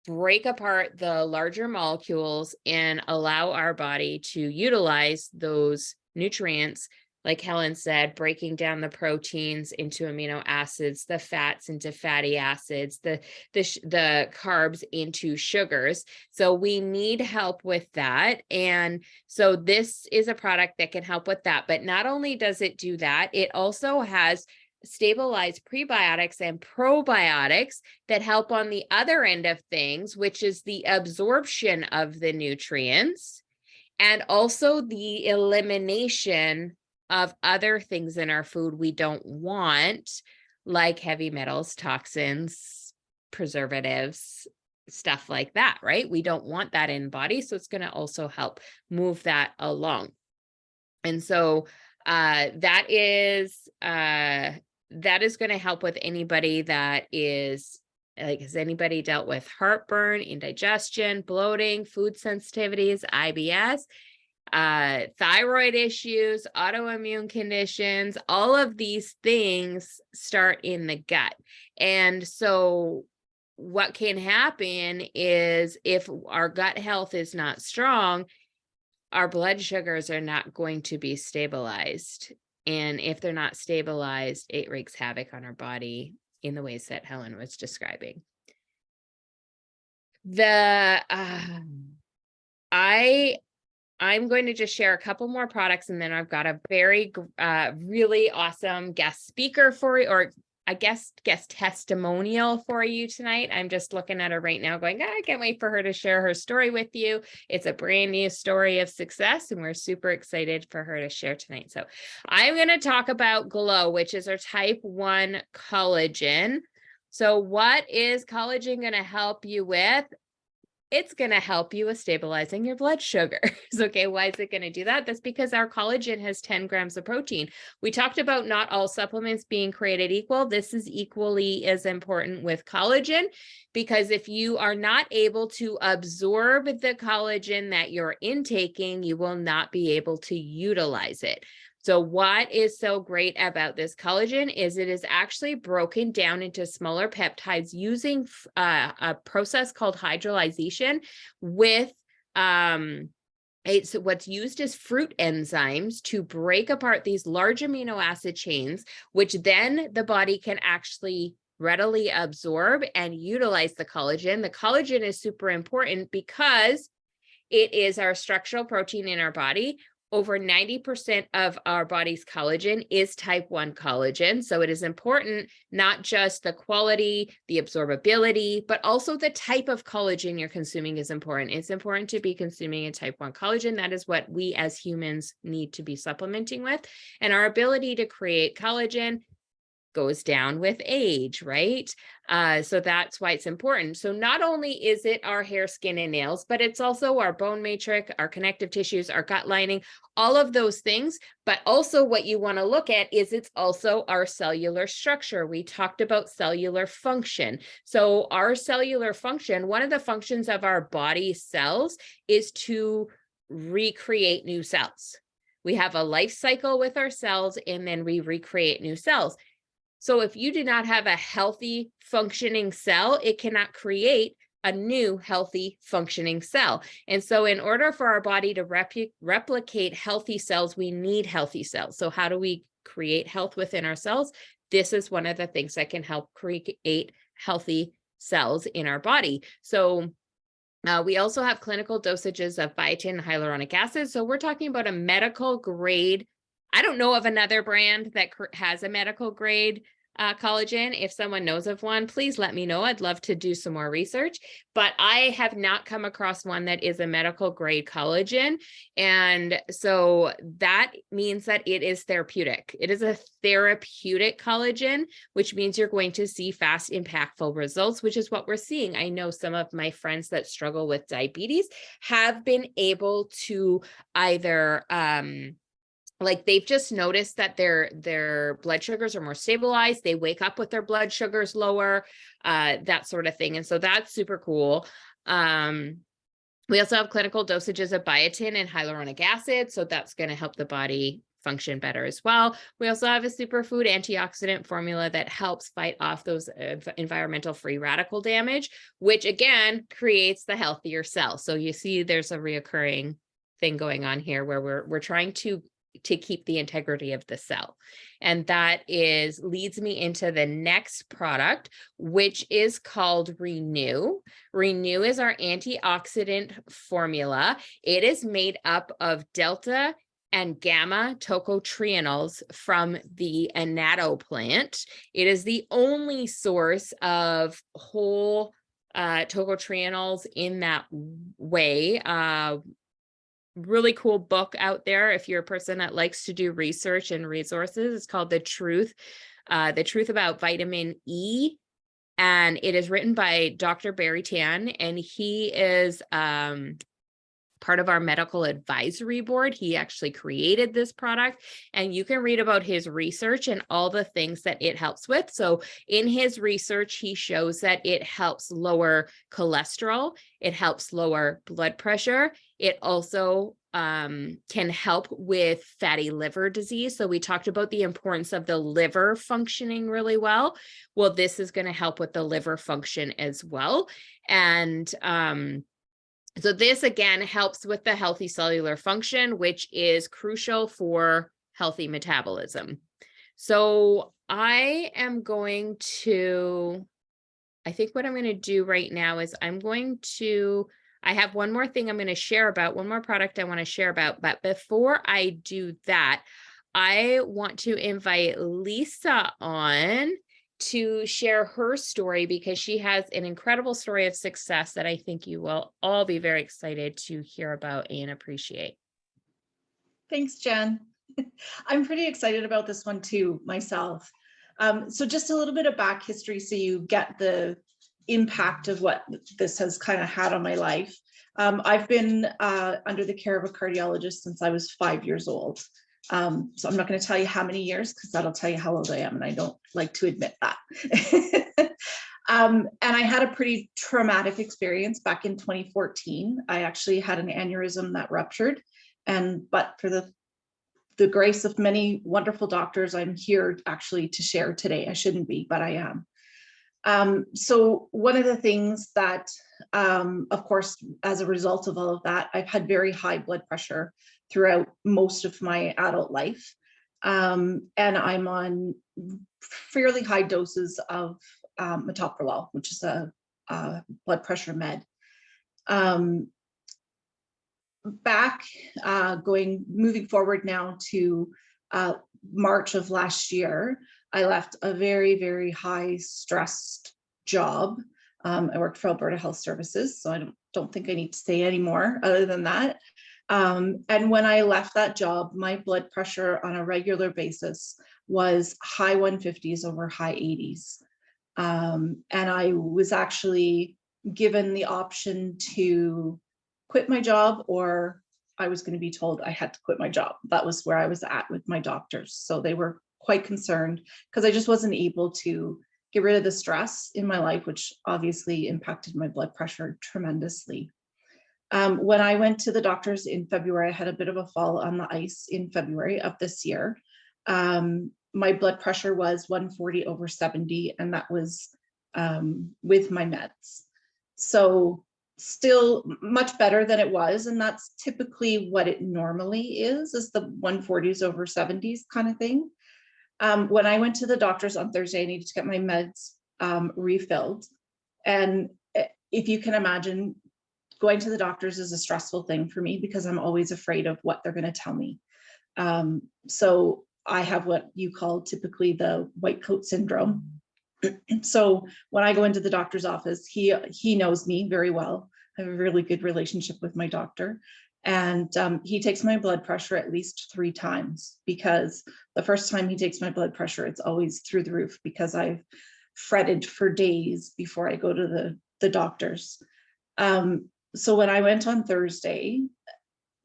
break apart the larger molecules and allow our body to utilize those nutrients, like Helen said, breaking down the proteins into amino acids, the fats into fatty acids, the carbs into sugars. So we need help with that. And so this is a product that can help with that. But not only does it do that, it also has stabilized prebiotics and probiotics that help on the other end of things, which is the absorption of the nutrients and also the elimination of other things in our food we don't want, like heavy metals, toxins, preservatives, stuff like that, right? We don't want that in body. So it's going to also help move that along. And so that is going to help with anybody that is like, has anybody dealt with heartburn, indigestion, bloating, food sensitivities, IBS, thyroid issues, autoimmune conditions? All of these things start in the gut. And so what can happen is if our gut health is not strong, our blood sugars are not going to be stabilized. And if they're not stabilized, it wreaks havoc on our body in the ways that Helen was describing. I'm going to just share a couple more products, and then I've got a very really awesome guest speaker for you, or a guest testimonial for you tonight. I'm just looking at her right now going, I can't wait for her to share her story with you. It's a brand new story of success, and we're super excited for her to share tonight. So I'm going to talk about Glow, which is our type 1 collagen. So what is collagen going to help you with? It's going to help you with stabilizing your blood sugars. Okay, why is it going to do that? That's because our collagen has 10 grams of protein. We talked about not all supplements being created equal. This is equally as important with collagen, because if you are not able to absorb the collagen that you're intaking, you will not be able to utilize it. So what is so great about this collagen is it is actually broken down into smaller peptides using a process called hydrolyzation with what's used is fruit enzymes to break apart these large amino acid chains, which then the body can actually readily absorb and utilize the collagen. The collagen is super important because it is our structural protein in our body. Over 90% of our body's collagen is type 1 collagen. So it is important, not just the quality, the absorbability, but also the type of collagen you're consuming is important. It's important to be consuming a type 1 collagen. That is what we as humans need to be supplementing with. And our ability to create collagen goes down with age, right? So that's why it's important. So not only is it our hair, skin, and nails, but it's also our bone matrix, our connective tissues, our gut lining, all of those things. But also what you want to look at is it's also our cellular structure. We talked about cellular function. So our cellular function, one of the functions of our body cells is to recreate new cells. We have a life cycle with our cells, and then we recreate new cells. So if you do not have a healthy functioning cell, it cannot create a new healthy functioning cell. And so in order for our body to replicate healthy cells, we need healthy cells. So how do we create health within our cells? This is one of the things that can help create healthy cells in our body. So we also have clinical dosages of biotin and hyaluronic acid. So we're talking about a medical grade. I don't know of another brand that has a medical grade collagen. If someone knows of one, please let me know. I'd love to do some more research, but I have not come across one that is a medical grade collagen. And so that means that it is therapeutic. It is a therapeutic collagen, which means you're going to see fast, impactful results, which is what we're seeing. I know some of my friends that struggle with diabetes have been able to either, like they've just noticed that their blood sugars are more stabilized. They wake up with their blood sugars lower, that sort of thing. And so that's super cool. We also have clinical dosages of biotin and hyaluronic acid. So that's going to help the body function better as well. We also have a superfood antioxidant formula that helps fight off those environmental free radical damage, which again creates the healthier cell. So you see there's a reoccurring thing going on here where we're trying to keep the integrity of the cell. And that leads me into the next product, which is called Renew. Renew is our antioxidant formula. It is made up of delta and gamma tocotrienols from the annatto plant. It is the only source of whole tocotrienols in that way. Really cool book out there if you're a person that likes to do research and resources. It's called The Truth About Vitamin E, and it is written by Dr. Barry Tan, and he is part of our medical advisory board. He actually created this product, and you can read about his research and all the things that it helps with. So in his research, he shows that it helps lower cholesterol, it helps lower blood pressure. It also can help with fatty liver disease. So we talked about the importance of the liver functioning really well. Well, this is going to help with the liver function as well. And so this again helps with the healthy cellular function, which is crucial for healthy metabolism. So I think what I'm going to do right now is I have one more thing I'm going to share about, one more product I want to share about. But before I do that, I want to invite Lisa on to share her story, because she has an incredible story of success that I think you will all be very excited to hear about and appreciate. Thanks, Jen. I'm pretty excited about this one too, myself. So just a little bit of back history so you get the impact of what this has kind of had on my life. I've been under the care of a cardiologist since I was 5 years old. So I'm not going to tell you how many years, because that'll tell you how old I am, and I don't like to admit that. And I had a pretty traumatic experience back in 2014. I actually had an aneurysm that ruptured, but for the grace of many wonderful doctors, I'm here actually to share today. I shouldn't be, but I am. So one of the things that, of course, as a result of all of that, I've had very high blood pressure throughout most of my adult life. And I'm on fairly high doses of metoprolol, which is a blood pressure med. Moving forward now to March of last year, I left a very, very high stressed job. I worked for Alberta Health Services, so I don't think I need to say any more other than that. And when I left that job, my blood pressure on a regular basis was high 150s over high 80s. And I was actually given the option to quit my job, or I was going to be told I had to quit my job. That was where I was at with my doctors. So they were quite concerned because I just wasn't able to get rid of the stress in my life, which obviously impacted my blood pressure tremendously. When I went to the doctors in February, I had a bit of a fall on the ice in February of this year. My blood pressure was 140 over 70, and that was with my meds. So still much better than it was. And that's typically what it normally is the 140s over 70s kind of thing. When I went to the doctors on Thursday, I needed to get my meds refilled. And if you can imagine, going to the doctors is a stressful thing for me because I'm always afraid of what they're going to tell me. So I have what you call typically the white coat syndrome. So when I go into the doctor's office, he knows me very well. I have a really good relationship with my doctor. And he takes my blood pressure at least 3 times, because the first time he takes my blood pressure, it's always through the roof because I've fretted for days before I go to the doctors. So when I went on Thursday,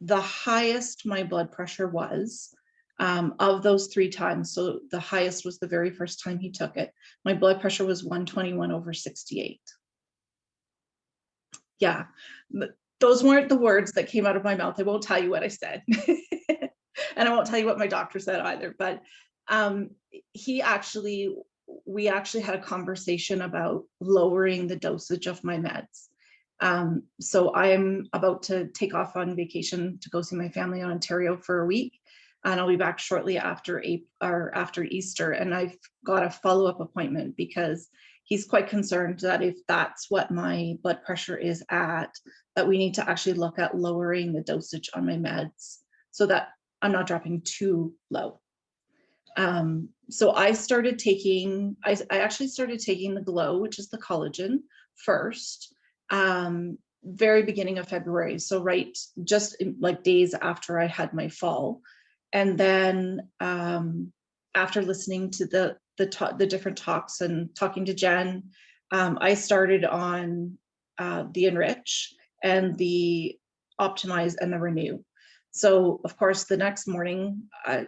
the highest my blood pressure was of those 3 times. So the highest was the very first time he took it. My blood pressure was 121 over 68. Yeah, those weren't the words that came out of my mouth. I won't tell you what I said. And I won't tell you what my doctor said either, but we actually had a conversation about lowering the dosage of my meds. So I'm about to take off on vacation to go see my family in Ontario for a week, and I'll be back shortly after Easter. And I've got a follow-up appointment because he's quite concerned that if that's what my blood pressure is at, that we need to actually look at lowering the dosage on my meds so that I'm not dropping too low. So I started taking, I actually started taking the Glow, which is the collagen first, very beginning of February. So right, just like days after I had my fall. And then after listening to the different talks and talking to Jen, I started on the Enrich and the Optimize and the Renew. So of course, the next morning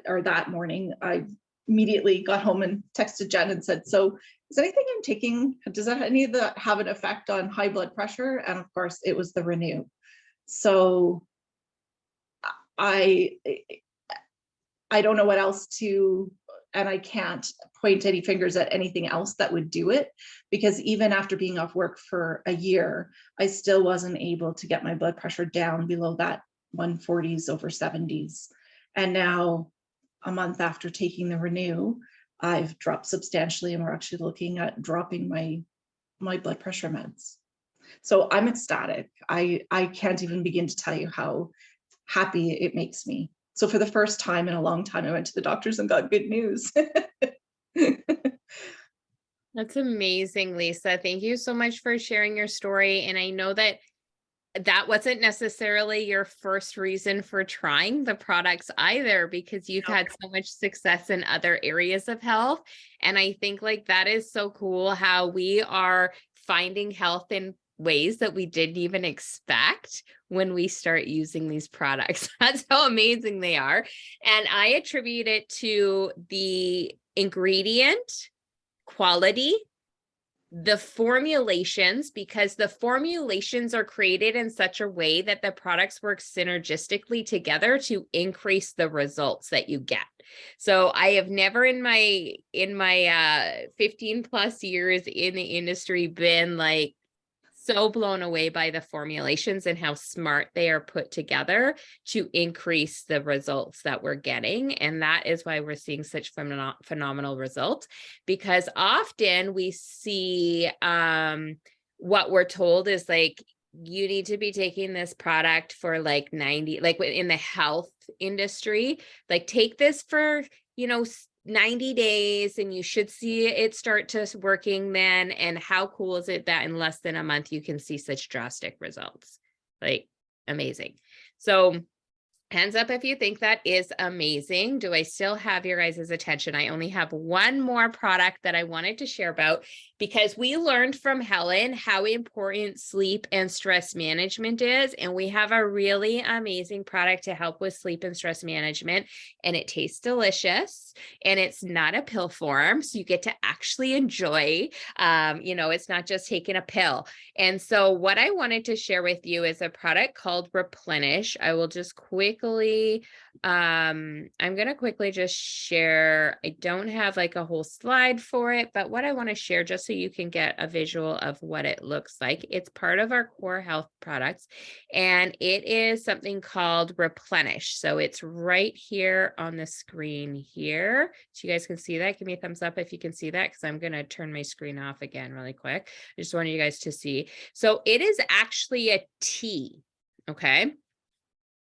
or that morning, I immediately got home and texted Jen and said, so is anything I'm taking, does that any of that have an effect on high blood pressure? And of course it was the Renew. So I don't know what else to, and I can't point any fingers at anything else that would do it, because even after being off work for a year, I still wasn't able to get my blood pressure down below that 140s over 70s. And now a month after taking the Renew, I've dropped substantially, and we're actually looking at dropping my blood pressure meds. So I'm ecstatic. I can't even begin to tell you how happy it makes me. So for the first time in a long time, I went to the doctors and got good news. That's amazing, Lisa. Thank you so much for sharing your story. And I know that wasn't necessarily your first reason for trying the products either, because you've had so much success in other areas of health. And I think like that is so cool how we are finding health in ways that we didn't even expect when we start using these products. That's how amazing they are. And I attribute it to the ingredient quality, the formulations, because the formulations are created in such a way that the products work synergistically together to increase the results that you get. So I have never in my 15 plus years in the industry been like so blown away by the formulations and how smart they are put together to increase the results that we're getting. And that is why we're seeing such phenomenal results, because often we see what we're told is like, you need to be taking this product for like 90, like in the health industry, like take this for, 90 days and you should see it start to working then. And how cool is it that in less than a month you can see such drastic results? Like amazing. So hands up if you think that is amazing. Do I still have your guys' attention? I only have one more product that I wanted to share about, because we learned from Helen how important sleep and stress management is. And we have a really amazing product to help with sleep and stress management. And it tastes delicious and it's not a pill form. So you get to actually enjoy, it's not just taking a pill. And so what I wanted to share with you is a product called Replenish. I will just quickly, I'm going to quickly just share. I don't have like a whole slide for it, but what I want to share just so you can get a visual of what it looks like. It's part of our core health products, and it is something called Replenish. So it's right here on the screen here. So you guys can see that. Give me a thumbs up if you can see that, because I'm going to turn my screen off again really quick. I just wanted you guys to see. So it is actually a tea. Okay.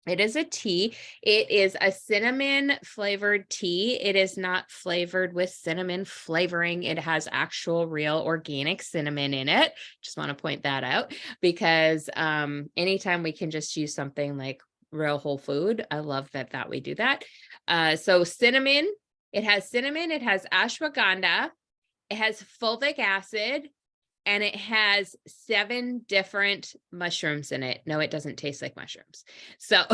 It is a tea. It is a cinnamon flavored tea. It is not flavored with cinnamon flavoring. It has actual real organic cinnamon in it. Just want to point that out, because anytime we can just use something like real whole food, I love that we do that. So cinnamon, it has ashwagandha, it has fulvic acid, and it has 7 different mushrooms in it. No, it doesn't taste like mushrooms. So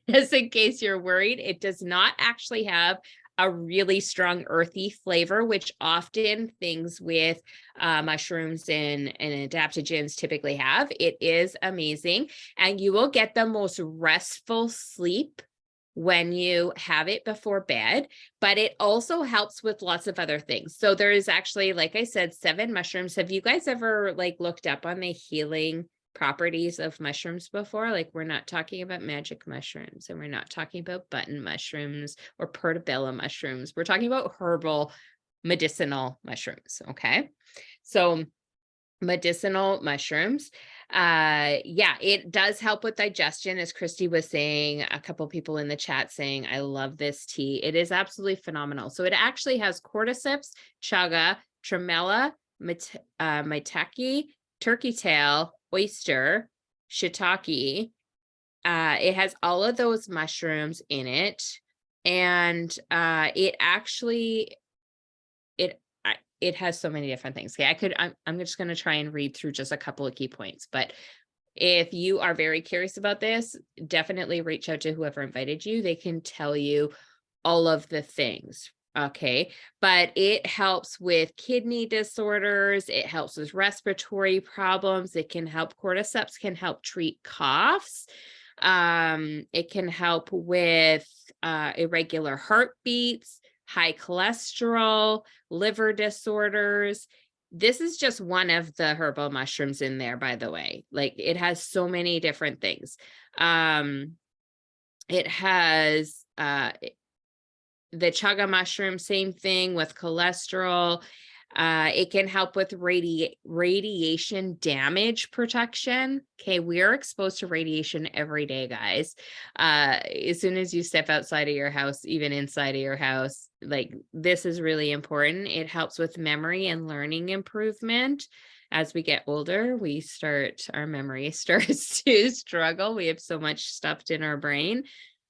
just in case you're worried, it does not actually have a really strong earthy flavor, which often things with mushrooms and adaptogens typically have. It is amazing. And you will get the most restful sleep when you have it before bed, but it also helps with lots of other things. So there is actually, like I said, 7 mushrooms. Have you guys ever like looked up on the healing properties of mushrooms before? Like, we're not talking about magic mushrooms, and we're not talking about button mushrooms or portobello mushrooms. We're talking about herbal medicinal mushrooms. Okay. So medicinal mushrooms, yeah, it does help with digestion, as Christy was saying. A couple people in the chat saying, I love this tea. It is absolutely phenomenal. So it actually has cordyceps, chaga, tremella, maitake, turkey tail, oyster, shiitake. It has all of those mushrooms in it, and it actually it has so many different things. Okay, I'm just going to try and read through just a couple of key points, but if you are very curious about this, definitely reach out to whoever invited you. They can tell you all of the things. Okay, but it helps with kidney disorders. It helps with respiratory problems. It can help, cordyceps can help treat coughs. It can help with irregular heartbeats, high cholesterol, liver disorders. This is just one of the herbal mushrooms in there, by the way. Like, it has so many different things. It has the chaga mushroom, same thing with cholesterol. It can help with radiation damage protection. Okay, we are exposed to radiation every day, guys. As soon as you step outside of your house, even inside of your house, like, this is really important. It helps with memory and learning improvement. As we get older, our memory starts to struggle. We have so much stuffed in our brain.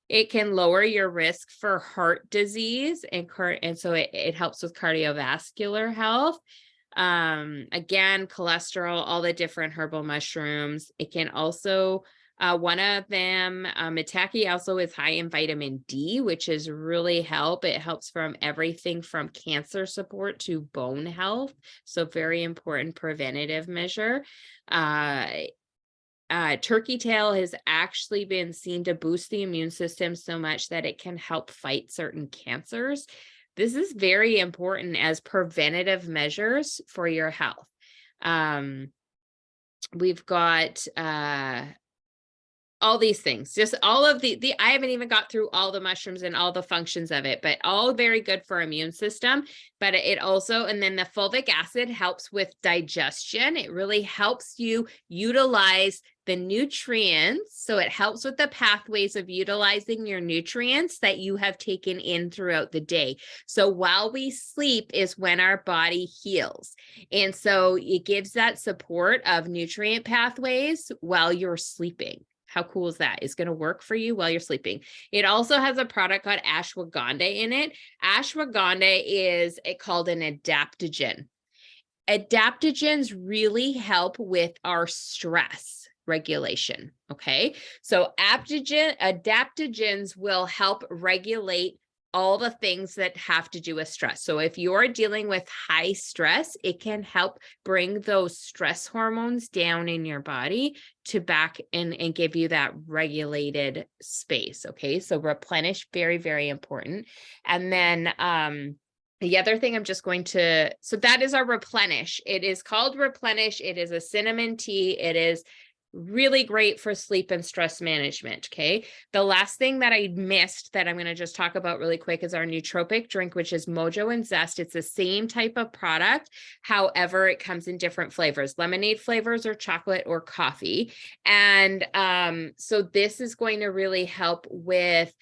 It can lower your risk for heart disease, and so it helps with cardiovascular health. Again, cholesterol, all the different herbal mushrooms. It can also, one of them, maitake, also is high in vitamin D, which is really help. It helps from everything from cancer support to bone health. So very important preventative measure. Turkey tail has actually been seen to boost the immune system so much that it can help fight certain cancers. This is very important as preventative measures for your health. We've got all these things, just all of the I haven't even got through all the mushrooms and all the functions of it, but all very good for immune system. But it also, and then the fulvic acid helps with digestion. It really helps you utilize the nutrients. So it helps with the pathways of utilizing your nutrients that you have taken in throughout the day. So while we sleep is when our body heals. And so it gives that support of nutrient pathways while you're sleeping. How cool is that? It's going to work for you while you're sleeping. It also has a product called ashwagandha in it. Ashwagandha is called an adaptogen. Adaptogens really help with our stress regulation. Okay. So adaptogens will help regulate all the things that have to do with stress. So if you're dealing with high stress, it can help bring those stress hormones down in your body to back and give you that regulated space. Okay. So replenish, very, very important. And then, the other thing I'm just going to, so that is our replenish. It is called replenish. It is a cinnamon tea. It is really great for sleep and stress management. Okay. The last thing that I missed that I'm going to just talk about really quick is our nootropic drink, which is Mojo and Zest. It's the same type of product. However, it comes in different flavors, lemonade flavors or chocolate or coffee. And so this is going to really help with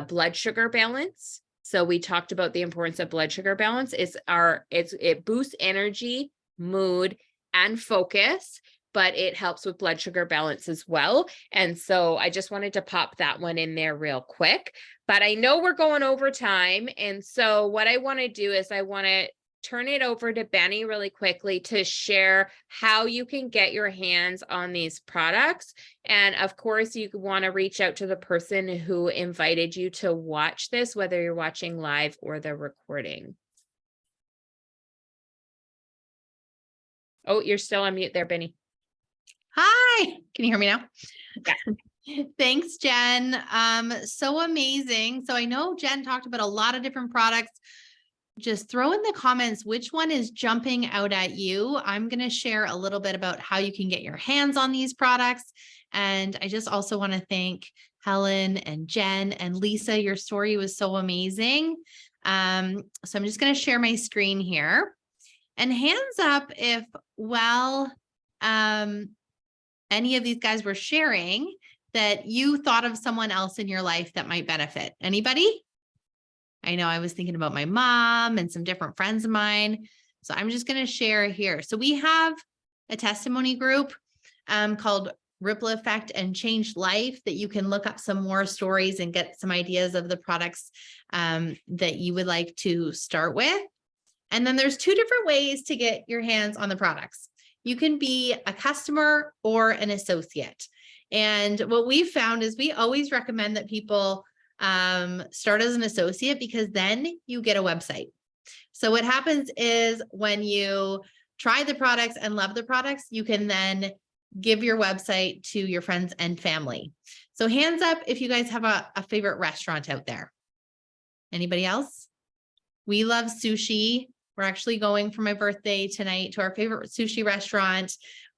blood sugar balance. So we talked about the importance of blood sugar balance. It boosts energy, mood, and focus, but it helps with blood sugar balance as well. And so I just wanted to pop that one in there real quick, but I know we're going over time. And so what I want to do is I want to turn it over to Benny really quickly to share how you can get your hands on these products. And of course, you want to reach out to the person who invited you to watch this, whether you're watching live or the recording. Oh, you're still on mute there, Benny. Hi, can you hear me now? Yeah. Thanks, Jen. So amazing. So I know Jen talked about a lot of different products. Just throw in the comments which one is jumping out at you. I'm going to share a little bit about how you can get your hands on these products. And I just also want to thank Helen and Jen and Lisa. Your story was so amazing. So I'm just going to share my screen here. And hands up if, well, any of these guys were sharing that you thought of someone else in your life that might benefit. Anybody? I know I was thinking about my mom and some different friends of mine. So I'm just going to share here. So we have a testimony group called Ripple Effect and Changed Life that you can look up some more stories and get some ideas of the products that you would like to start with. And then there's two different ways to get your hands on the products. You can be a customer or an associate. And what we've found is we always recommend that people start as an associate because then you get a website. So what happens is when you try the products and love the products, you can then give your website to your friends and family. So hands up if you guys have a favorite restaurant out there. Anybody else? We love sushi. We're actually going for my birthday tonight to our favorite sushi restaurant.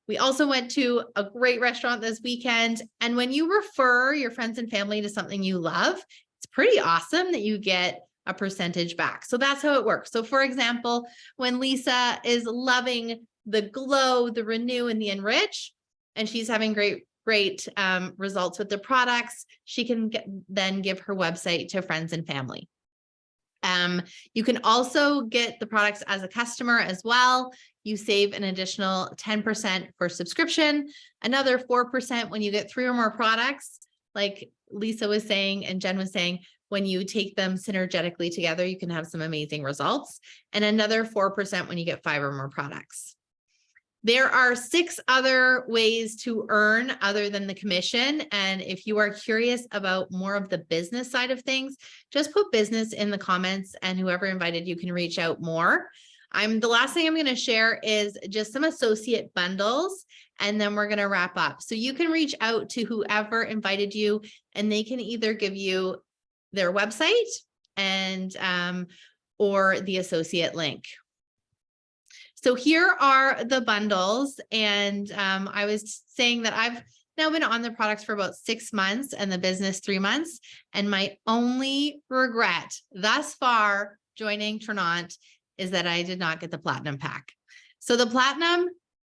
We also went to a great restaurant this weekend. And when you refer your friends and family to something you love, it's pretty awesome that you get a percentage back. So that's how it works. So for example, when Lisa is loving the Glow, the Renew, and the Enrich, and she's having great results with the products, she can then give her website to friends and family. You can also get the products as a customer as well. You save an additional 10% for subscription, another 4% when you get 3 or more products. Like Lisa was saying and Jen was saying, when you take them synergetically together, you can have some amazing results, and another 4% when you get 5 or more products. There are 6 other ways to earn other than the commission. And if you are curious about more of the business side of things, just put business in the comments and whoever invited you can reach out more. The last thing I'm going to share is just some associate bundles, and then we're going to wrap up. So you can reach out to whoever invited you and they can either give you their website and or the associate link. So here are the bundles. And I was saying that I've now been on the products for about 6 months and the business 3 months. And my only regret thus far joining Trinont is that I did not get the platinum pack. So the platinum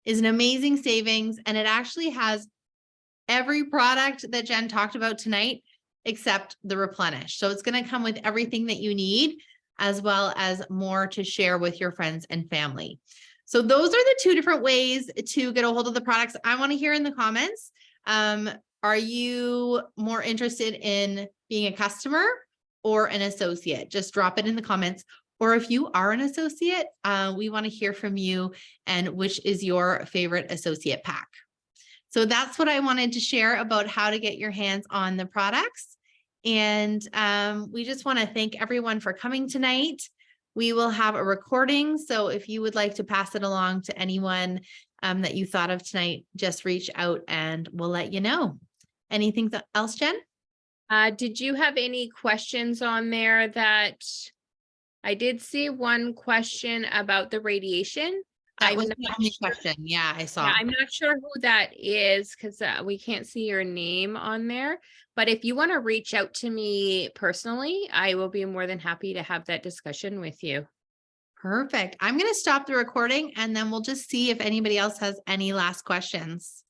is an amazing savings, and it actually has every product that Jen talked about tonight, except the replenish. So it's going to come with everything that you need, as well as more to share with your friends and family. So those are the 2 different ways to get a hold of the products. I want to hear in the comments, are you more interested in being a customer or an associate? Just drop it in the comments. Or if you are an associate, we want to hear from you and which is your favorite associate pack. So that's what I wanted to share about how to get your hands on the products. And we just want to thank everyone for coming tonight. We will have a recording. So if you would like to pass it along to anyone that you thought of tonight, just reach out and we'll let you know. Anything else, Jen? Did you have any questions on there? That I did see one question about the radiation. That was the only question. Yeah, I saw. Yeah, I'm not sure who that is because we can't see your name on there. But if you want to reach out to me personally, I will be more than happy to have that discussion with you. Perfect. I'm going to stop the recording and then we'll just see if anybody else has any last questions.